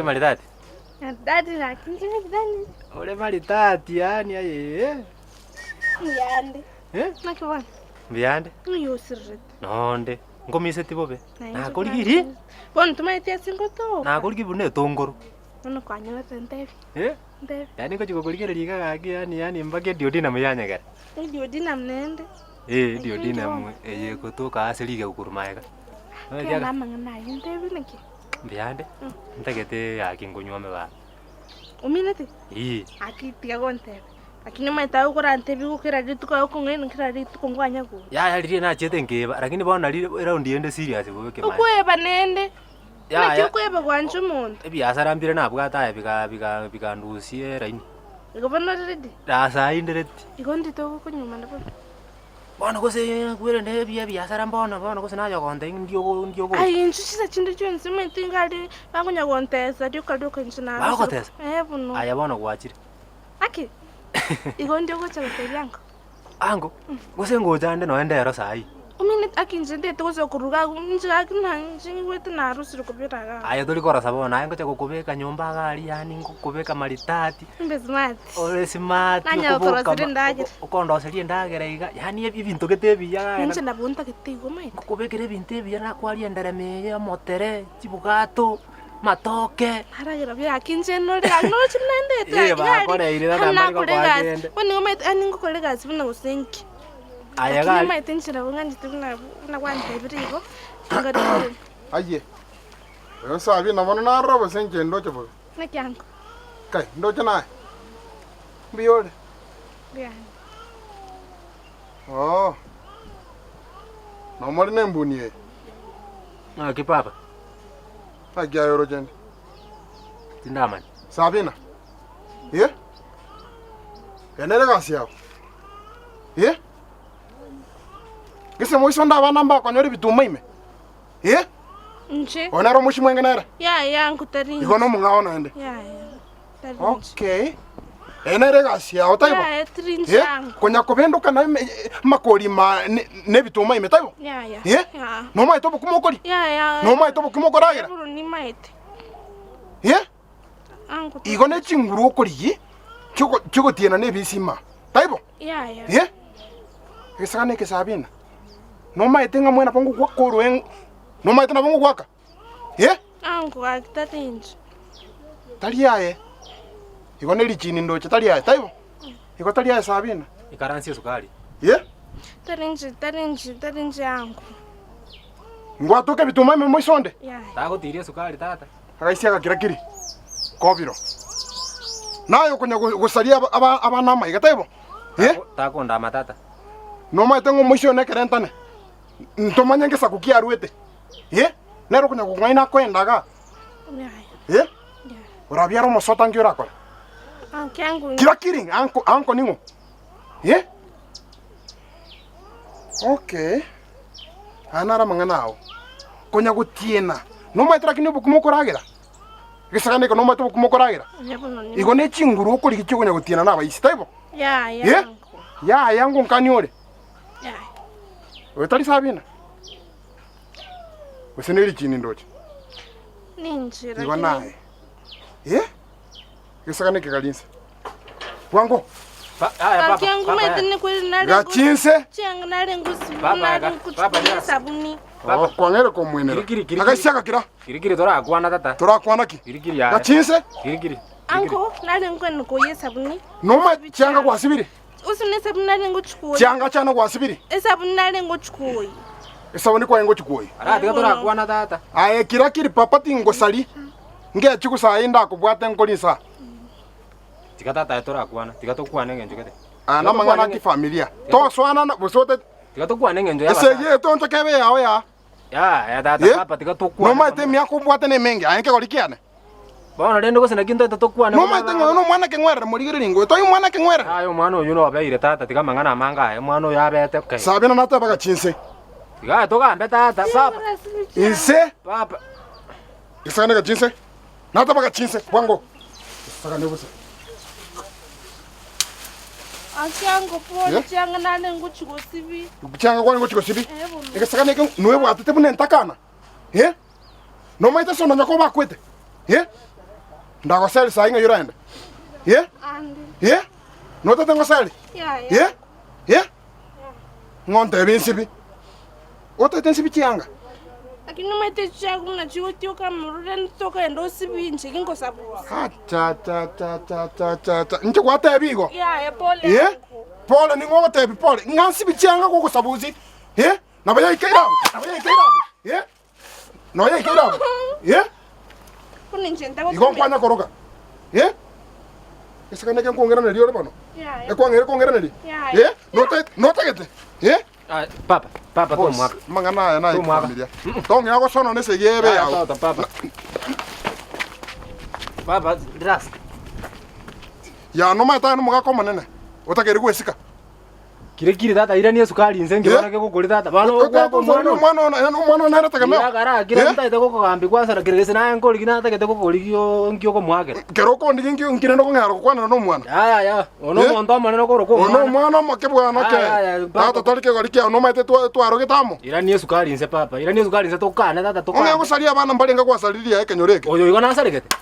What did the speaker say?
Yake maridadi. Dadi lakini ndani. Ole maridadi yani aye. Mbiande. Nakibona. Mbiande? Uyosirre. Nonde. Ngomise tibobe. Na koligiri? Bon tumaite singoto. Na koligi bune tongoro. Ono kwanywa tentevi. Ndevi. Yani ko chiko koligiri liga gage yani mbage diodina muyanya gara. Diodina mnende. Diodina mu kutoka asili ukurumaiga. Kaya mangana yentevi niki. Mbiande? Ntakete yakingonywa meba. Uminete? Akitia gonte. Lakini maita ukora ntevi ukira ritu kwa ukungeni kira ritu kongwanya ku. Ya liri na chete ngeba lakini bona liri round ende serious bweke mai. Ukweba nende. Ya ukweba kwanju muntu. Ebiasara mbire nabwata bika ndusie raini. Igobona ready. Dasa indirect. Igondi to kunyuma ndabo. Bona kose kwere ne biasara bona kose nayo konte ndio. Ai nchuchisa chinde chonse metingali bakunya kontesa dikoduka nchina. Bakotesa. Buno. Aya bona kwachire. Aki. Igondi ogocha kutelyango. Ango. Kose ngojande no endero sai. Umini akinjende tozo kuruga njira kinanjingi wetu na harusi rukubiraga. Aya tuli kora sabona ngocha kukubeka nyumba gali yani ngukubeka maritati. Mbezmat. Ole smart. Nanya utorosiri ndagira. Ukondosiri ndagira iga. Yani ibintu getebiya. Nje nabunta getigo mai. Kukubekere ibintu ebiya na kwali endereme ya motere, chibugato, matoke. Haragira bya kinjeno ri agno chimnende ta. Ye ba kore ire na mari ko kwagende. Woni ngomait aningo kolega sibuna usenki. Aya gali. Ngomait nchira bunganji tuna kwanje birigo. Ngadi. Aye. Yo sabi na bona na robo senke ndo chebo. Nekyango. Kai ndo chana. Biole. Bia. Oh. No mori nembuni e. Kipapa. Agya yoro jende. Tindaman. Sabina. Ye? Enere gasiao. Ye? Gese moisonda abana mba konyori bituma ime. Ye? Nche. Onero mushi mwengenera. Ya nkutari. Igono mungaona ende. Ya. Okay. Enere gasiao taibo. Ya trinjango. Konya kobenduka na makori ma ne bituma ime taibo. Ya. Ye? No mai tobo kumokori. Ya. No mai tobo kumokoragira. Ni maite. Ye? Angu. Igone chinguru okori. Chugo tiena ne bisima. Taibo. Ya. Ye? Esane ke Sabina. No mai tenga mwena pongo kwa koro en. No mai tena pongo kwaka. Ye? Angu akitatinje. Taliae. Igone lichini ndo taliae. Taibo. Igo taliae Sabina. Ikaransi sukari. Ye? Tarinje angu. Ngwatoke bituma ime moisonde. Ya. Tago tirie sukari tata. Akaisia kirakiri. Kobiro. Nayo konya gusaria abana mai gataibo. Ye? Tago ndama tata. No mai tengo moisho ne kerentane. Ntomanya ngesa kukia ruete. Ye? Nero konya kungaina kwendaga. Ya. Ye? Urabiaro mosota ngiora kwa. Ankangu. Kirakiri anko ningo. Ye? Okay. Anara manganao. Konya gutiena. No mai trakini bukumokoragira. Gisagane ko no mai bukumokoragira. Igone chinguru okori kicho konya gutiena na baisi taibo. Ya. Ye? Ya yangu nkaniore. Ya. Wetali Sabina. Weseneri chini ndoche. Ninjira. Igona. Ye? Gisagane kikalinsa. Wango. Kyangu metene kweli nale. Gachinse. Changa nale ngusi. Nale sabuni. Kwangere ko mwenera. Akashaka kira. Kirikiri tora kwana tata. Tora kwana ki. Kirikiri ya. Gachinse. Kirikiri. Anko nale ngweno ko yesabuni. Noma changa kwa sibiri. Usune sabuni nale ngochukoi. Changa chana kwa sibiri. Esabuni nale ngochukoi. Esabuni kwa ngochukoi. Ara tiga tora kwana tata. Aye kirakiri papati ngosali. Nge chikusa inda kubwate nkolisa. Tiga tata tora kwana. Tiga to kwana ngenjo kete. Ana mangana ki familia. To swana na bosote. Tiga to kwana ngenjo ya. Ese ye to ntakebe yao ya. Ya tata papa tiga to kwana. Noma te mia kubwate ne mengi. Ayenke kolikiane. Bona rendo kosena kinto to kwana. Noma te no mwana ke ngwere morigiri ningo. To mwana ke ngwere. Ayo mwana uyu no abeire tata tiga mangana manga. Mwana uyu abete kai. Sabina nata baga chinse. Tiga to gambe tata papa. Inse. Papa. Isana ga chinse. Nata baga chinse. Wango. Saka ne busa. Ankangu pole changa nale ngochiko sibi. Changa kwa ngochiko sibi. Ikasaka ne nuwe bwatete bune Entakana. Ye? No maite sona nyako bakwete. Ye? ndagoseli saa inga yurende Andi. no tete ngoseli ngonte binsibi otete nsibi chianga Lakini umete chagu na chigo tio kama rureni toka endo sibi nche kingo sabuzi. cha nche kwa tebigo Ya pole. Pole ni ngogo tebi pole ngansi bichanga koko sabuzi na baya ikaira no ya ikaira Kuni nchenta kwa igon kwanya koroka esa kana kongera na riore bano kongera na ri no tegete Papa to mwaka. Mangana ya na familia. Tonge ako sono ne segebe ya. Papa dras. Ya no mata no muga koma nene. Utakeri gwesika. Kire tata ira ni sukari nze ngibona ke gukuri tata. Bano kwa mwana na rata kama. Ya gara kire nta ite goko gambi kwa sara kire sina ngoli kina ta kete goko ligio ngio ko mwakera. Kero ko ndi ngio ngine no ngaro kwana no mwana. Ya. Ono mondo maneno ko roko. Ono mwana makebwa no ke. Tata tolike golike no mate twaro gitamo. Ira ni sukari nze papa. Ira ni sukari nze to kana tata to. Onge gusalia bana mbalenga kwa saliria ekenyoreke. Oyo igona sarikete.